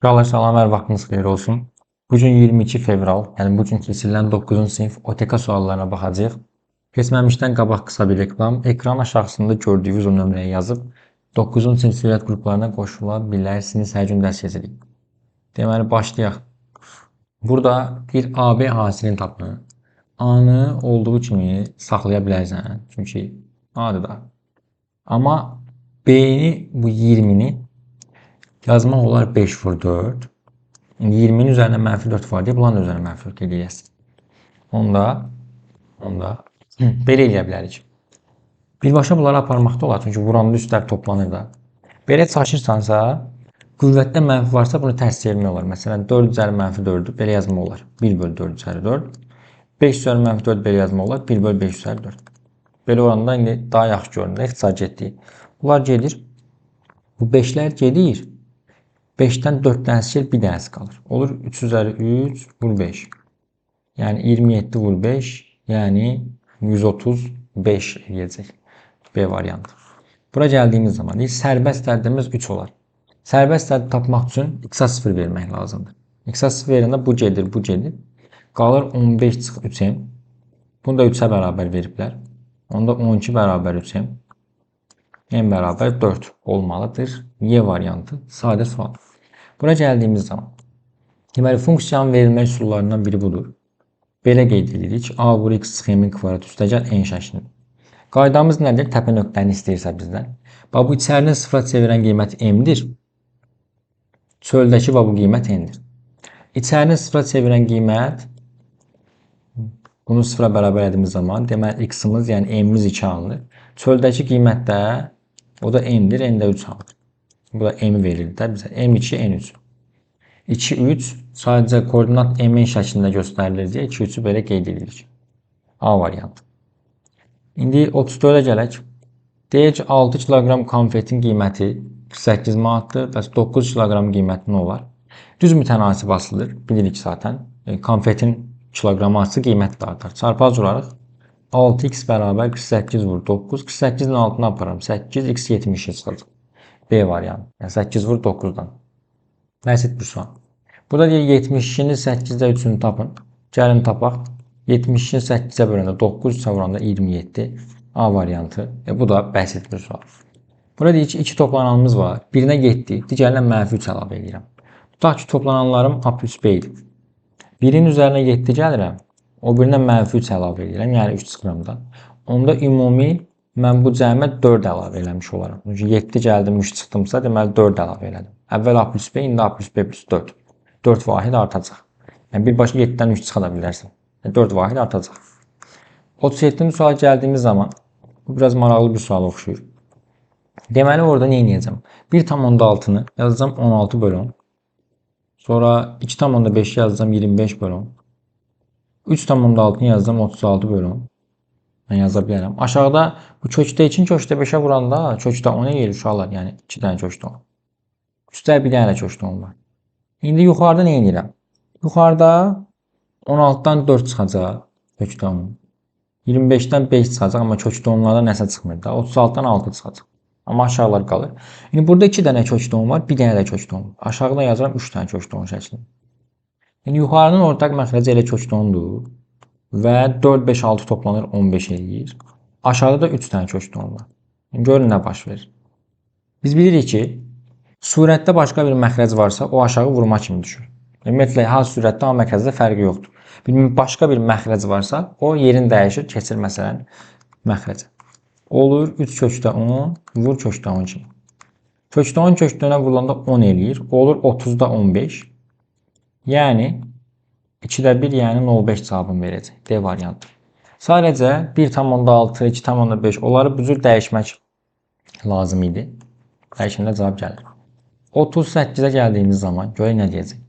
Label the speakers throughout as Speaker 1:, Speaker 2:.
Speaker 1: Uşaqlar salam, hər vaxtınız xeyir olsun. Bugün 22 fevral, yəni bugün keçirilən 9-cu sinif OTK suallarına baxacağıq. Keçməmişdən qabaq qısa bir reklam. Ekran aşağısında gördüyünüz o nömrəyə yazıb 9-cu sinif sürət qruplarına qoşula bilərsiniz. Hər gün dərs keçirik. Deməli, başlayaq. Burada bir AB hasilini tapın. A-nı olduğu kimi saxlaya bilərsən. Çünki A-dır da. Amma B-ni, bu 20-ni yazmaq olar 5 vur 4. 20'nin üzerine mənfi 4 var deyə bunların üzerine mənfi 4 eləyəsiz. Onda belə eləyə bilərik. Birbaşa bunları aparmaqda olar. Çünki vuranlı üstlər toplanır da. Belə çalışırsansa, qüvvətdə mənfi varsa bunu tərs çevirmək olar. Məsələn, 4 üzəri mənfi 4'ü belə yazmaq olar. 1 bölü 4 üzəri 4. 5 üzəri mənfi 4 belə yazmaq olar. 1 bölü 5 üzəri 4. Belə oranda indi daha yaxşı görünür. İxtisar getdik. Bunlar gedir. Bu 5'lər gedir. 5'ten 4 dənəsi gəlir, bir dənəsi qalır. Olur 3 üzəri 3 vur 5. Yəni 27 vur 5, yəni 135 eləyəcək. B variantı. Bura gəldiyimiz zaman sərbəst həddimiz 3 olar. Sərbəst həddi tapmaq üçün x-a 0 vermək lazımdır. X-a 0 verəndə bu gedir, bu gedir. Qalır 15 çıx 3m. Bunu da 3'ə bərabər veriblər. Onda 12 bərabər 3m. M bərabər 4 olmalıdır. Y variantı sadə sual. Bura gəldiyimiz zaman deməli funksiyanın verilmə üsullarından biri budur. Belə qeyd edirik. A vur x çıx m-in kvadrat üstəgəl n şəklində. Qaydamız nədir? Təpə nöqtəni istəyirsə bizdən. Bax bu içərini sıfıra çevirən qiymət m-dir. Çöldəki bu qiymət n-dir. İçərini sıfıra çevirən qiymət bunu sıfıra bərabər etdiyimiz zaman deməli x-imiz yəni m-imiz 2 alınır. Çöldəki qiymət də o da n-dir, n də 3 alınır. Bu da m verildi də bizə. M2, N3. 2, 3 sadəcə koordinat m-in şəklində göstərilir deyə 2, 3-ü belə qeyd edirik. A variantı. İndi 34-ə gələk. Deyək ki, 6 kiloqram konfetin qiyməti 48 manatdır. Bəs 9 kiloqram qiyməti nə olar? Düz mütənasib asılıdır. Bilirik zaten. Konfetin kiloqraması qiymət artar. Çarpaz vurarıq. 6x bərabər 48 vur 9. 48-in altına aparırım. 8, x 70 çıxacaq. B variantı. Yəni 8 vur 9'dan. Bəsit bir sual. Burada deyək 72-ni 8-də 3'ünü tapın. Gəlin tapaq. 72-ni 8-ə böləndə 9 3'ə vuranda 27. A variantı. Bu da bəsit bir sual. Burada deyək ki, 2 toplananımız var. Birinə getdi. Digərinə mənfi 3 əlavə edirəm. Tutaq ki, toplananlarım A plus B idi. Birinin üzərinə 7 gəlirəm. O birinə mənfi 3 əlavə edirəm. Yəni 3 çıxıram da. Onda ümumi mən bu cəmə 4 əlavə eləmiş olaram. Çünki 7 gəldim, 3 çıxdımsa, deməli 4 əlavə elədim. Əvvəl A plus B, indi A plus B plus 4. 4 vahid artacaq. Yəni birbaşa 7-dən 3 çıxa da bilərsən. 4 vahid artacaq. 37-ci suala gəldiyimiz zaman bu biraz maraqlı bir sual oxşuyur. Deməli orada nə edəcəm? 1,6-nı yazacağam 16 bölü 10. Sonra 2,5 yazacağam 25 bölü 10. 3,6-nı yazacağam 36 bölü 10. Ben yaza bilərəm. Aşağıda bu kökdə için kökdə 5'ə vuranda kökdə 10 eləyir uşaqlar. Yəni 2 dənə kökdə 10. Üstə bir dənə kökdə 10 var. İndi yuxarıda nə edirəm? Yuxarıda 16-dan 4 çıxacaq kökdə 10. 25-dən 5 çıxacaq, amma kökdə 10'larda nəsə çıxmır da. 36-dan 6 çıxacaq. Amma aşağılar qalır. İndi burada 2 dənə kökdə 10 var, bir dənə də kökdə 10 var. Aşağıda yazıram 3 dənə kökdə 10 şəklində. İndi yuxarının ortaq məxrəci elə kökdə 10'dur. Və 4, 5, 6 toplanır 15 eləyir. Aşağıda da 3 dənə kökdə 10 var. Görün nə baş verir. Biz bilirik ki, surətdə başqa bir məxrəc varsa, o aşağı vurma kimi düşür. Ümumiyyətlə, hər surətdə A məxrəcdə fərqi yoxdur. Başqa bir məxrəc varsa, o yerin dəyişir, keçir məsələn məxrəcə. Olur 3 kökdə 10, vur kökdə 10 kimi. Kökdə 10 kökdə 10'a vurulanda 10 eləyir. Olur 30'da 15. Yəni 2'də 1 yəni 0,5 cavabını verəcək. D variantı. Sadəcə 1,6, 2,5 onları bu cür dəyişmək lazım idi. Dəyişəndə cavab gəlir. 38'ə gəldiyimiz zaman görək nə deyəcək.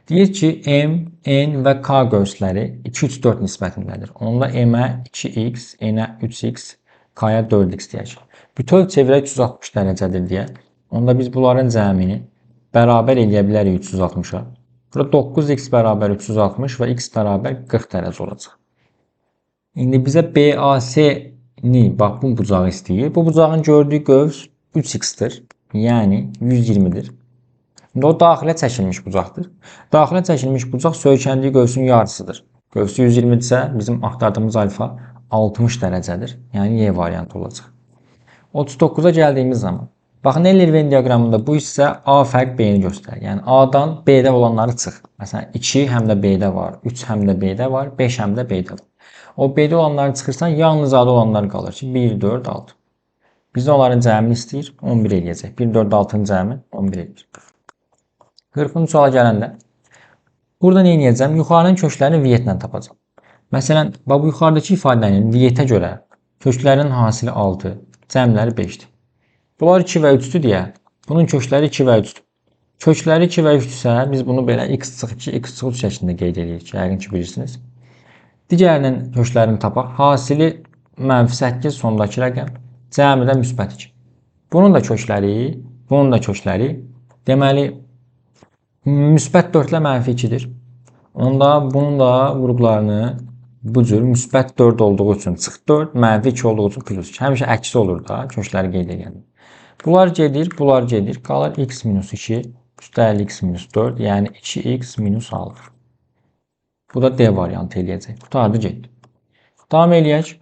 Speaker 1: Deyir ki, M, N və K görsləri 2, 3, 4 nisbətindədir. Onda M-ə 2x, N-ə 3x, K-ya 4x deyək. Bütöv çevirə 360 dərəcədir deyə. Onda biz bunların cəmini bərabər eləyə bilərik 360'a. Burada 9x bərabər 360 və x bərabər 40 dərəcə olacaq. İndi bizə BAC-ni bax bu bucağı istəyir. Bu bucağın gördüyü qövs 3x-dir. Yəni 120'dir. İndi o daxilə çəkilmiş bucaqdır. Daxilə çəkilmiş bucaq söykəndiyi qövsün yarısıdır. Qövsü 120-dirsə bizim axtardığımız alfa 60 dərəcədir. Yəni Y variantı olacaq. 39-a gəldiyimiz zaman baxın Euler-Venn diaqramında bu hissə A fərq B-ni göstərir. Yəni A-dan B-də olanları çıx. Məsələn 2 həm də B-də var, 3 həm də B-də var, 5 həm də B-də var. O B-də olanları çıxırsan yalnız A-da olanlar qalır ki 1, 4, 6. Bizdə onların cəmini istəyir 11 eləyəcək. 1, 4, 6-nın cəmi 11 eləyir. 40-cı suala gələndə burada nə edəcəm? Yuxarının köklərini viyyətlə tapacağam. Məsələn, bu yuxarıdakı ifadənin viyyətə görə köklərinin hasili 6, cəmləri 5-dir. Bunlar 2 və 3-dür deyə, bunun kökləri 2 və 3-dür. Kökləri 2 və 3-dürsə, biz bunu belə x-2, x-3 şəklində qeyd edirik. Yəqin ki, bilirsiniz. Digərinin köklərini tapaq. Hasili -8 sondakı rəqəm, cəmi də -2. Bunun da kökləri, deməli, -4 ilə -2-dir. Onda bunun da qruplarını bu cür -4 olduğu üçün çıx 4, -2 olduğu üçün +2. Həmişə əksi olur da kökləri qeyd edəndə. Bunlar gedir, qalır x-2 üstəlik x-4, yəni 2x-6. Bu da D variantı eləyəcək. Qutardı getdi. Davam eləyək.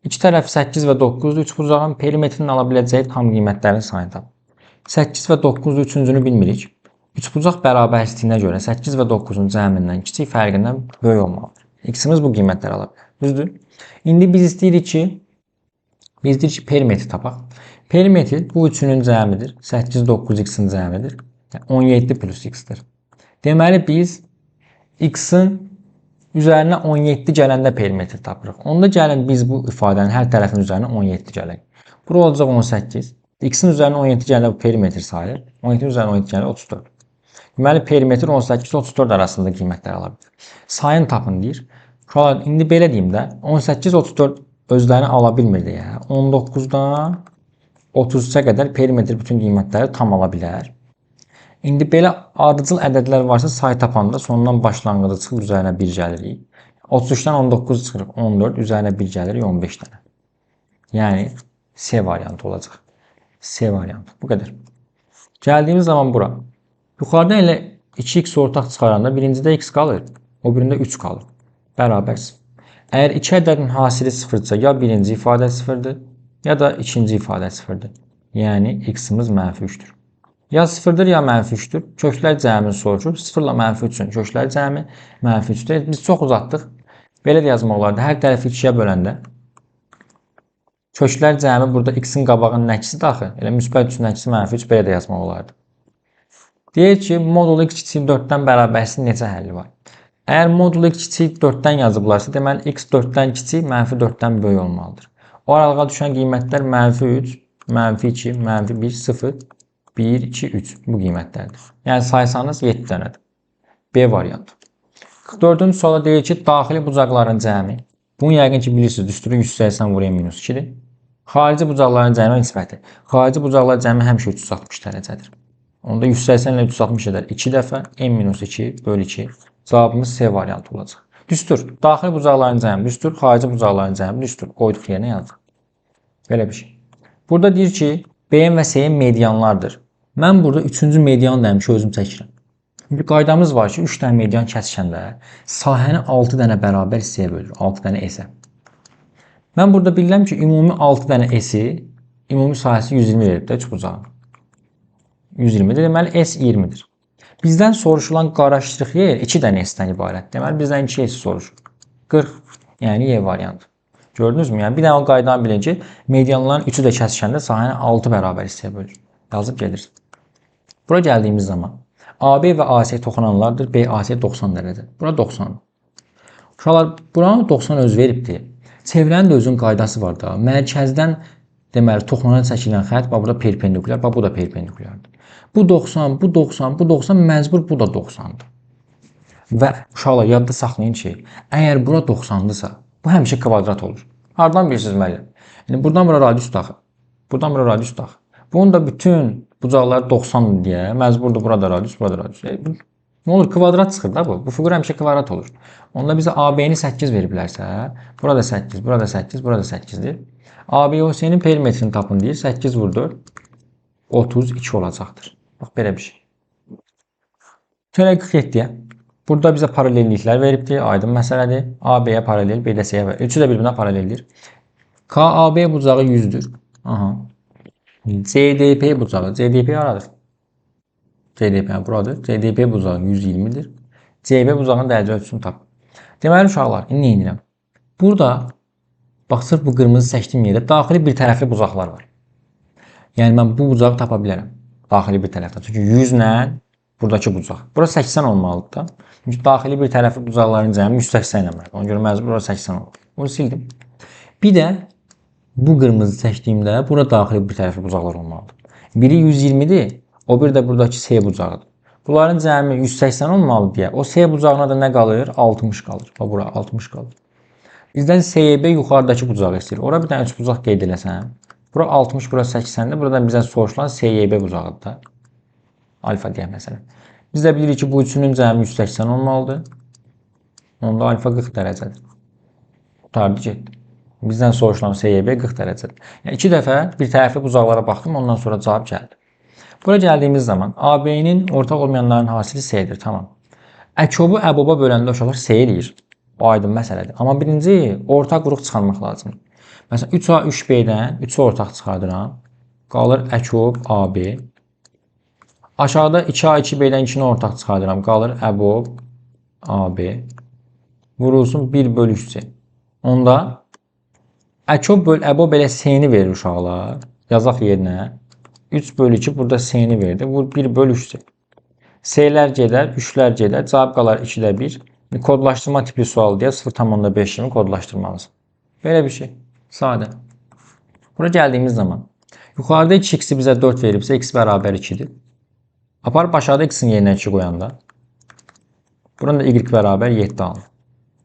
Speaker 1: İki tərəf 8 və 9-dur. 3 bucağın perimetrinin ala biləcəyi tam qiymətlərin sayını tap. 8 və 9-dur, üçüncünü bilmirik. 3 bucaq bərabərsizliyinə görə 8 və 9-un cəmindən kiçik fərqindən böyük olmalıdır. X-imiz bu qiymətləri ala bilər. Düzdür? İndi biz istəyirik ki, perimetri tapaq. Perimetr bu üçünün cəmidir. 8, 9, x-in cəmidir. 17 plus x-dir. Deməli biz x-in üzərinə 17 gələndə perimetr tapırıq. Onda gəlin biz bu ifadənin hər tərəfinin üzərinə 17 gələk. Bura olacaq 18. X-in üzərinə 17 gələndə bu perimetr sayılır. 17 üzərinə 17 gələndə 34. Deməli perimetr 18 ilə 34 arasında qiymətlər ala bilər. Sayını tapın deyir. İndi belə deyim də 18, 34 özlərini ala bilmir deyə 19-dan 33-ə qədər perimetr bütün qiymətləri tam ala bilər. İndi belə ardıcıl ədədlər varsa say tapanda sondan başlanğıcı çıxıb üzərinə 1 gəlirik. 33-dən 19 çıxırıq 14, üzərinə 1 gəlirik 15 dənə. Yəni C variantı olacaq. C variantı. Bu qədər. Gəldiyimiz zaman bura. Yuxarıdan elə 2x ortaq çıxaranda birincidə x qalır, o birində 3 qalır. Bərabərsiz. Əgər 2 ədədin hasili 0-dırsa ya birinci ifadə 0-dır, ya da ikinci ifadə 0-dır. Yəni x-imiz -3-dür. Ya 0-dır ya -3-dür. Köklər cəmini soruşur. 0 ilə -3-ün köklər cəmi -3-dür. Biz çox uzatdıq. Belə də yazmaq olardı. Hər tərəfi 2-yə böləndə köklər cəmi burada x-in qabağının əksi daxı. Elə müsbət 3-ün əksi -3 belə də yazmaq olardı. Deyək ki, modul x kiçik 4-dən bərabərsizin neçə həlli var? Əgər modul x kiçik 4-dən yazıblarsa, deməli x 4-dən kiçik, -4-dən böyük olmalıdır. O aralığa düşən qiymətlər -3, -2, -1, 0, 1, 2, 3 bu qiymətlərdir. Yəni saysanız 7 dənədir. B variantı. 44-cü suala deyir ki, daxili bucaqların cəmi. Bunu yəqin ki bilirsiniz, düsturu 180 vuraya -2-dir. Xarici bucaqların cəmi nisbəti. Xarici bucaqlar cəmi həmişə 360 dərəcədir. Onda 180 ilə 360 edər 2 dəfə, n-2 bölü 2. Cavabımız C variantı olacaq. Düstur. Daxili bucaqların cəmi düstur, xarici bucaqların cəmi düstur. Qoyduq yerinə yazdıq. Belə bir şey. Burada deyir ki, B-in və C-in medianlardır. Mən burada 3-cü median demişəm, özüm çəkirəm. Bir qaydamız var ki, 3 dənə median kəsişəndə sahəni 6 dənə bərabər hissəyə bölür. 6 dənə S-ə. Mən burada bilirəm ki, ümumi 6 dənə S-i, ümumi sahəsi 120 verib də 3 bucağın. 120-dir. Deməli, S 20-dir. Bizdən soruşulan qaraşdırıq yer 2 dənə S-dən ibarət. Deməli, bizdən 2 S soruşur. 40, yəni Y variantı. Gördünüz mü? Yəni, bir dənə o qaydanı bilin ki, medianların 3-ü də kəsişəndə sahəni 6 bərabər hissəyə bölür. Yazıb gedir. Bura gəldiyimiz zaman AB və AC toxunanlardır. BAC 90 dərəcə. Bura 90. Uşaqlar, buranı 90 öz veribdir. Çevrənin də özün qaydası var da. Mərkəzdən deməli, toxunana çəkilən xətt, burada perpendikulyar, bu da perpendikulyardır. Bu 90, bu 90, bu 90, məcbur bu da 90-dır. Və uşaqlar, yadda saxlayın ki, əgər bura 90-dırsa, bu həmişə kvadrat olur. Hardan bilirsiniz müəllim? Yəni, buradan bura radius daxı. Buradan bura radius daxı. Bunun da bütün bucaqlar 90-dır deyə, məcburdur burada radius, burada radius. Nə olur? Kvadrat çıxır da bu. Bu fiqur həmişə kvadrat olur. Onda bizə AB-ni 8 veriblərsə, burada 8, burada 8, burada 8-dir. ABOC-nin perimetrini tapın deyir. 8 vur 4, 32 olacaqdır. Bax, belə bir şey. Şöyle 47'ye. Burada bize paralellikler veribdir. Aydın məsələdir. AB'ye paralel, B də C'ye paralel. Üçü də bir-birinə paraleldir. KAB bucağı 100'dür. Aha. CDP bucağı. CDP haradır? CDP buradır. CDP bucağı 120'dir. CB bucağının dərəcə ölçüsünü tap. Deməli uşaqlar, indi nə edirəm? Burada bax sırf bu qırmızı seçdiyim yerdə daxili bir tərəfli bucaqlar var. Yəni mən bu bucağı tapa bilərəm. Daxili bir tərəfdən. Çünki 100 ilə buradakı bucaq. Bura 80 olmalıdır da. Çünki daxili bir tərəfli bucaqların cəmi 180 ilə mənim. Ona görə məcbur bura 80 olur. Onu sildim. Bir də bu qırmızı seçdiyimdə bura daxili bir tərəfli bucaqlar olmalıdır. Biri 120'dir, o bir də buradakı C bucağıdır. Bunların cəmi 180 olmalı deyə o C bucağına da nə qalır? 60 qalır. Bax bura 60 qalır. Bizdən CB yuxarıdakı bucağı istəyir. Ora bir dənə 3 bucaq qeyd eləsəm. Bura 60, bura 80'dir. Buradan bizdən soruşulan CYB bucağıdır da. Alfa deyək məsələn. Biz də bilirik ki, bu üçünün cəmi 180 olmalıdır. Onda alfa 40 dərəcədir. Qutardı getdi. Bizdən soruşulan CYB 40 dərəcədir. Yəni 2 dəfə bir tərəfli bucaqlara baxdım, ondan sonra cavab gəldi. Bura gəldiyimiz zaman AB'nin ortaq olmayanların hasili C'dir. Tamam. Əkobu əboba böləndə uşaqlar C eləyir. O aydın məsələdir. Amma birinci ortaq qrup çıxarmaq lazımdır. Məsələn 3A 3B'dən 3'ü ortaq çıxardıram. Qalır əkob AB. Aşağıda 2A 2B'dən 2'ni ortaq çıxardıram. Qalır əbob AB. Vurulsun 1 bölü 3C. Onda əkob böl əbob elə C'ni verir uşaqlar. Yazaq yerinə. 3 bölü 2 burada C'ni verdi. Vur 1 bölü 3C. C'lər gedər, 3'lər gedər. Cavab qalar 2'də 1. Kodlaşdırma tipli sual deyə 0,5 kimi kodlaşdırmalısın. Belə bir şey. Sadə. Bura gəldiyimiz zaman yuxarıda 2x'i bizə 4 veribsə x bərabər 2'dir. Aparıb aşağıda x'in yerinə 2 qoyanda buranın da y bərabər 7 alınır.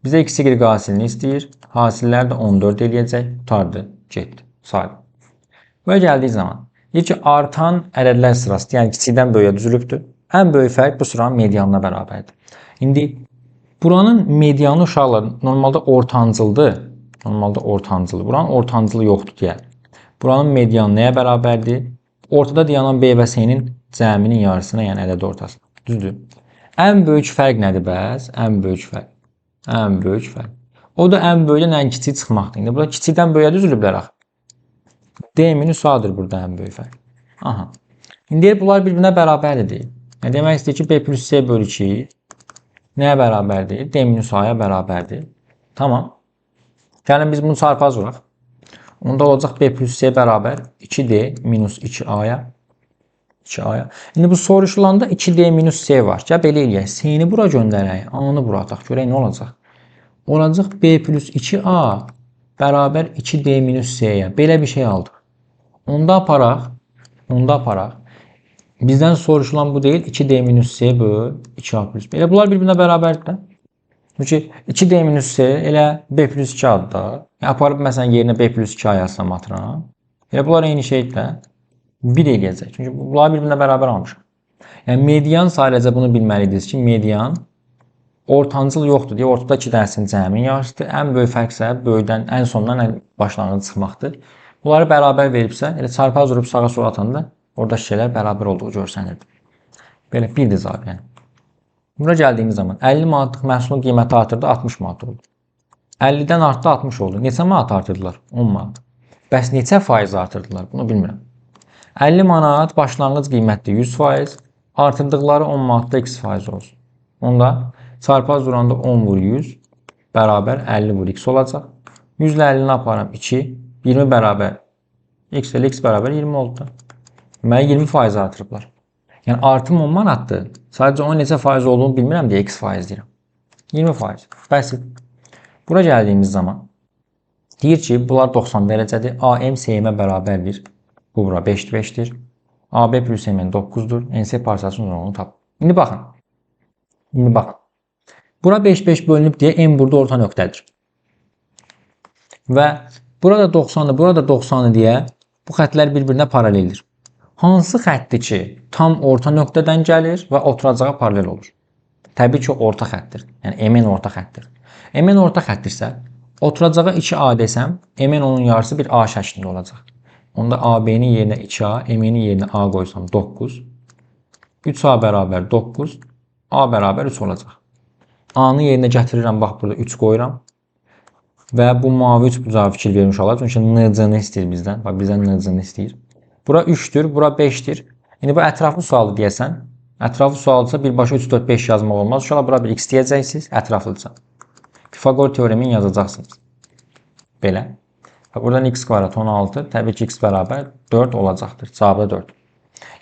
Speaker 1: Bizə x, y hasilini istəyir. Hasillər də 14 eləyəcək. Tutardı, getdi. Sadə. Bura gəldiyi zaman deyir ki, artan ədədlər sırası, yəni kiçikdən böyüyə düzülübdür. Ən böyük fərq bu sıranın medianına bərabərdir. İndi buranın medianı uşaqlar normalda ortancıldır. Normalda ortancılı. Buranın ortancılı yoxdur deyə. Buranın medianı nəyə bərabərdir? Ortada dayanan B və C'nin cəminin yarısına, yəni ədəd ortası. Düzdür. Ən böyük fərq nədir bəs? Ən böyük fərq. Ən böyük fərq. O da ən böyükdən ən kiçik çıxmaqdır. İndi burada kiçikdən böyüyə düzülüblər axı. D minus A'dır burada ən böyük fərq. Aha. İndi bunlar bir-birinə bərabərdir. Yəni demək istəyir ki, B plus C bölü 2 nəyə bərabərdir? D minus A'ya bərabərdir. Tamam. Yəni biz bunu çarpaz vuraq. Onda olacaq B plus C bərabər 2D minus 2A'ya. 2A'ya. İndi bu soruşulanda 2D minus C var. Gəl belə eləyək. C'ni bura göndərək. A'nı bura ataq. Görək nə olacaq? Olacaq B plus 2A bərabər 2D minus C'yə. Belə bir şey aldıq. Onda aparaq. Onda aparaq. Bizdən soruşulan bu deyil. 2D minus C böl 2A plus B. Elə bunlar bir-birinə bərabərdir də. Çünki 2D minus C elə B plus 2 adı da. Aparıb məsələn yerinə B plus 2 yazsam atıram. Elə bunlar eyni şeydir də. 1 eləyəcək. Çünki bunlar bir-birinə bərabər almışıq. Yəni median sadəcə bunu bilməliydiniz ki, median ortancıl yoxdur deyə ortada 2 dənəsinin cəminin yarısıdır. Ən böyük fərq isə böyükdən ən sondan ən başlanğıc çıxmaqdır. Bunları bərabər veribsə, elə çarpaz vurub sağa sola atanda orada şeylər bərabər olduğu görsənirdi. Belə birdir cavab yəni. Bura gəldiyimiz zaman 50 manatlıq məhsulun qiyməti artırdı, 60 manat oldu. 50-dən artdı, 60 oldu. Neçə manat artırdılar? 10 manat. Bəs neçə faiz artırdılar? Bunu bilmirəm. 50 manat başlanğıc qiymətdir 100%, artırdıqları 10 manatda x faiz olsun. Onda çarpaz duranda 10 vur 100 bərabər 50 vur x olacaq. 100 ilə 50-ni aparam 2, 20 bərabər x ilə x bərabər 20 oldu da. Deməli 20% artırıblar. Yəni artım 10 manatdır. Sadəcə onun neçə faiz olduğunu bilmirəm deyə x faiz deyirəm. 20%. Bəsit. Bura gəldiyimiz zaman deyir ki, bunlar 90 dərəcədir. AM CM bərabərdir. Bu bura 5'dir. AB plus MN 9'dur. NS parçasının uzunluğunu tap. İndi baxın. Bura 5 bölünüb deyə M burada orta nöqtədir. Və burada 90'dır, burada 90'dır deyə bu xətlər bir-birinə paraleldir. Hansı xəttdir ki, tam orta nöqtədən gəlir və oturacağa paralel olur? Təbii ki, orta xəttdir. Yəni MN orta xəttdir. MN orta xətdirsə, oturacağa 2A desəm, MN onun yarısı bir A şəklində olacaq. Onda AB-nin yerinə 2A, MN-in yerinə A qoysam 9. 3A bərabər 9. A bərabər 3 olacaq. A-nı yerinə gətirirəm, bax burada 3 qoyuram. Və bu mavi 3 bucağı fikir vermiş olar. Çünki NC-ni istəyir bizdən. Bax, bizdən NC-ni istəyir. Bura 3-dür, bura 5-dir. İndi bu ətraflı sualı deyəsən. Ətraflı sualdısa birbaşa 3, 4, 5 yazmaq olmaz. Uşaqlar bura bir x deyəcəksiniz, ətraflıdırsa. Pifagor teoremini yazacaqsınız. Belə. Buradan x kvadrat 16, təbii ki x bərabər 4 olacaqdır. Cavabı 4.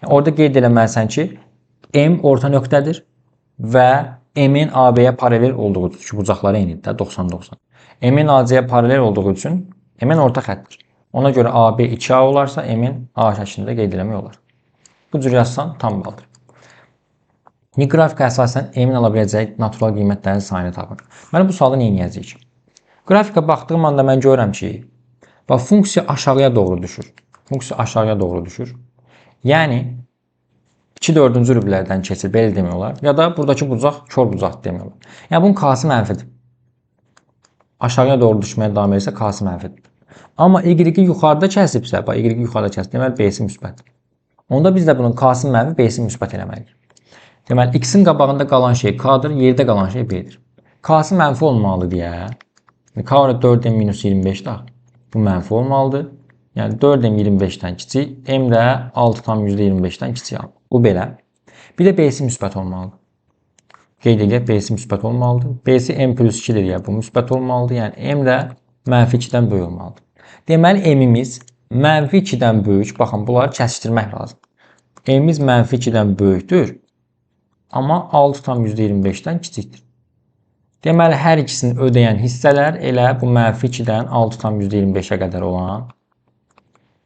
Speaker 1: Yəni, orada qeyd eləməlisən ki, M orta nöqtədir və M-in AB-yə paralel olduğu üçün, ki bucaqları eynidir də 90-90. M-in AC-yə paralel olduğu üçün M-in orta xəttdir. Ona görə AB 2A olarsa M-in A şəklində qeyd eləmək olar. Bu cür yazsan tam baldır. Qrafika əsasən M-in ala biləcəyi natural qiymətlərin sayını tapır. Mən bu sualı nə edəcəyik? Qrafika baxdığım anda mən görürəm ki, bax, funksiya aşağıya doğru düşür. Funksiya aşağıya doğru düşür. Yəni 2/4 rüblərdən keçir, belə demək olar. Ya da buradakı bucaq kör bucaq demək olar. Yəni bunun K-sı mənfidir. Aşağıya doğru düşməyə davam edirsə K-sı mənfidir. Amma Y-i yuxarıda kəsibsə, bax, Y-i yuxarıda kəsib, deməli B-si müsbətdir. Onda biz də bunun K-sı mənfi, B-si müsbət eləməliyik. Deməli, X-in qabağında qalan şey K-dır, yerdə qalan şey B-dir. K-sı mənfi olmalı deyə. K orada 4M-25 da. Bu mənfi olmalıdır. Yəni 4M25-dən kiçik, M də 6,25-dən kiçik alır. Bu belə. Bir də B-si müsbət olmalıdır. Qeyd edək, B-si müsbət olmalıdır. B-si M+2-dir, yəni bu müsbət olmalıdır. Yəni M də -2-dən böyük olmalıdır. Deməli, M-imiz -2-dən böyük. Baxın, bunları kəsişdirmək lazım. M-imiz -2-dən böyükdür, amma 6,25-dən kiçikdir. Deməli, hər ikisini ödəyən hissələr elə bu -2-dən 6,25-ə qədər olan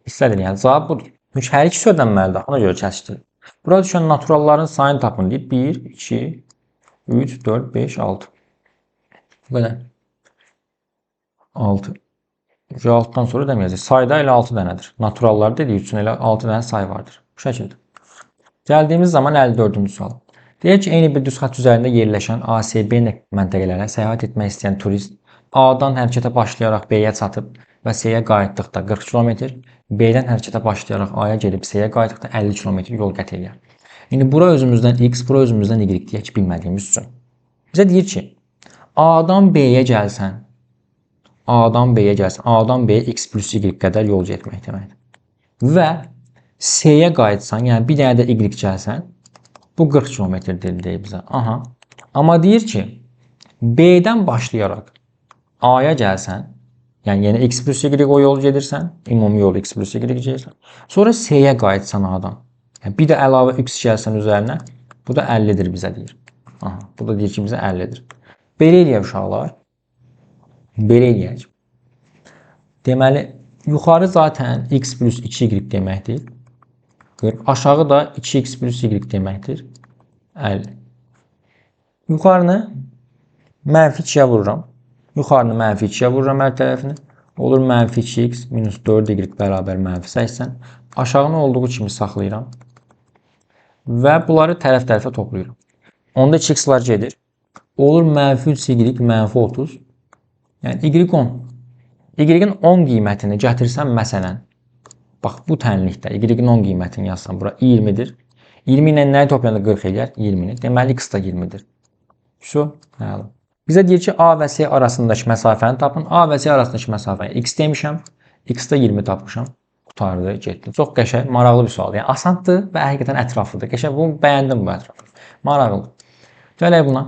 Speaker 1: hissədir. Yəni, cavab budur. Çünki hər ikisi ödənməlidir, ona görə kəsişdirir. Burada düşən naturalların sayını tapın deyib. 1, 2, 3, 4, 5, 6. Belə. 6. 6-dan sonra deməyəcək. Sayda elə 6 dənədir. Naturallar dediyi üçün elə 6 dənə say vardır. Bu şəkildə. Gəldiyimiz zaman 54-cü sual. Deyək ki, eyni bir düz xətt üzərində yerləşən ASB məntəqələrə səyahət etmək istəyən turist A-dan hərəkətə başlayaraq B-yə çatıb və C-yə qayıtdıqda 40 km, B-dən hərəkətə başlayaraq A-ya gedib C-yə qayıtdıqda 50 km yol qət edir. İndi bura özümüzdən X, bura özümüzdən Y deyək ki, bilmədiyimiz üçün. Bizə deyir ki, A-dan B-yə gəlsən, A-dan B-yə X plus Y qədər yol getmək deməkdir. Və C-yə qayıtsan, yəni bir dənə də Y gəlsən, bu 40 km deyir bizə. Aha. Amma deyir ki, B-dən başlayaraq A-ya gəlsən, yəni yenə X plus Y o yol gedirsən, ümumi yol X plus Y gedirsən, sonra C-yə qayıtsan A-dan. Yəni, bir də əlavə X gəlsən üzərinə, bu da 50-dir bizə deyir. Aha, bu da deyir ki, bizə 50-dir. Belə eləyək uşaqlar. Belə eləyək. Deməli, yuxarı zaten X plus 2Y deməkdir. Aşağı da 2X plus Y deməkdir. 50. Yuxarını -2-yə vururam. Yuxarını -2-yə vururam hər tərəfini. Olur -2x minus 4y bərabər -80. Aşağını olduğu kimi saxlayıram. Və bunları tərəf-tərəfə toplayıram. Onda 2x-lar gedir. Olur -3y -30. Yəni y10. Y-in 10 qiymətini gətirsən məsələn. Bax bu tənlikdə y-in 10 qiymətini yazsam bura 20-dir. 20 ilə nəyi toplayanda 40 eləyər? 20-ni. Deməli x da 20-dir. Şu, məlumat. Bizə deyir ki, A və C arasındakı məsafəni tapın. A və C arasındakı məsafəni x demişəm. X da 20 tapmışam. Qutardı, getdi. Çox qəşəng, maraqlı bir sual. Yəni asandır və həqiqətən ətraflıdır. Qəşəng, bunu bəyəndim bu ətraflı. Maraqlı. Gələk buna.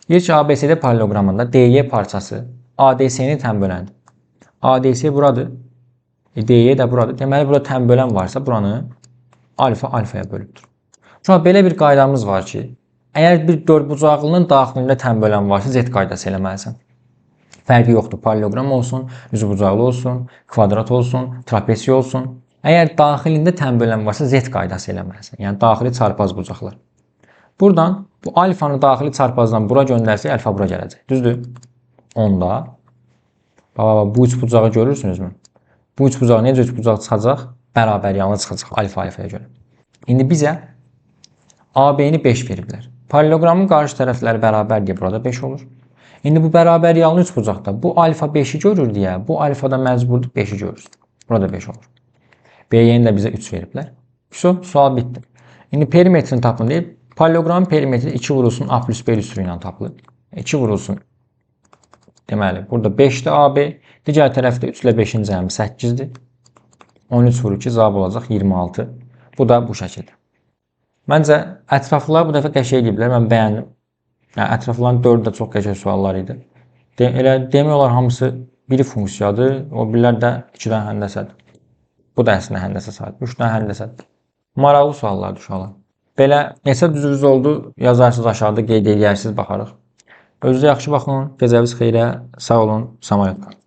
Speaker 1: Deyir ki, ABCD paralelogramında DY parçası ADC-ni tənböləndir. ADC buradır. DY də buradır. Deməli, burada tənbölən varsa, buranı alfa alfaya bölübdür. Sonra belə bir qaydamız var ki, əgər bir dördbucaqlının daxilində tənbölən varsa, Z qaydası eləməlisən. Fərqi yoxdur. Paralelogram olsun, üzbucaqlı olsun, kvadrat olsun, trapesiya olsun. Əgər daxilində tənbölən varsa, Z qaydası eləməlisən. Yəni, daxili çarpaz bucaqlar. Buradan bu alfanı daxili çarpazdan bura göndərsək, alfa bura gələcək. Düzdür? Onda bu üç bucağı görürsünüzmü? Bu üç bucaq necə üç bucaq çıxacaq? Bərabər yanı çıxacaq alfa alfaya görə. İndi bizə AB-ni 5 veriblər. Paralelogramın qarşı tərəfləri bərabər deyə burada 5 olur. İndi bu bərabər yanlı üç bucaqda bu alfa 5-i görür deyə bu alfada məcburdur 5-i görür. Burada 5 olur. B-yə də bizə 3 veriblər. Sual bitdi. İndi perimetrini tapın deyib Paralleloqramın perimetri 2 vurulsun A plus B üstü ilə tapılır. 2 vurulsun. Deməli, burada 5-dir AB. Digər tərəfdə 3 ilə 5-in cəmi 8-dir. 13 vurur 2 cavab olacaq 26. Bu da bu şəkildə. Məncə ətraflılar bu dəfə qəşəng ediblər. Mən bəyəndim. Yəni ətraflıların 4-ü də çox qəşəng suallar idi. Elə demək olar hamısı biri funksiyadır. O birlər də 2-dən həndəsədir. Bu da əslində həndəsə sayılır. 3-dən həndəsədir. Maraqlı suallardır uşaqlar. Belə neçə düzünüz oldu yazarsınız aşağıda qeyd edərsiniz baxarıq. Özünüzə yaxşı baxın. Gecəniz xeyrə. Sağ olun. Samalyotlar.